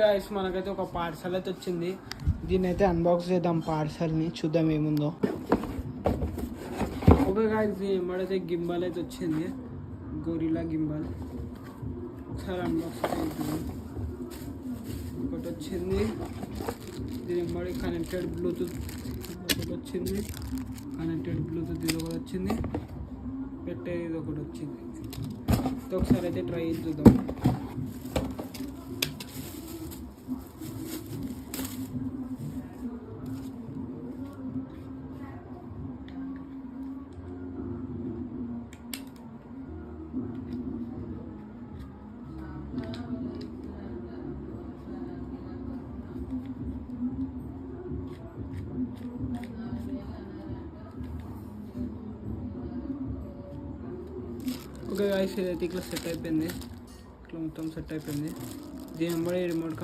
Guys మనకైతే ఒక parcel అయితే వచ్చింది. దీన్ని అయితే అన్బాక్స్ చేద్దాం. పార్సల్ని చూద్దాం ఏముందో. ఓకే గైస్, ఏమడైతే గింబాల్ అయితే వచ్చింది, గొరిల్లా గింబాల్. ఒకసారి అన్బాక్స్ చేద్దాం. ఒకటి వచ్చింది, దీని ఎంబడి కనెక్టెడ్ బ్లూటూత్ ఒకటి వచ్చింది, కనెక్టెడ్ బ్లూటూత్ ఇది ఒకటి వచ్చింది, పెట్టేది ఇది ఒకటి వచ్చింది. ఇది ఒకసారి అయితే ట్రై చూద్దాం. ఓకే గైస్, ఇదైతే ఇట్లా సెట్ అయిపోయింది. ఇట్లా మొత్తం సెట్ అయిపోయింది. దీని వెంబడి రిమోట్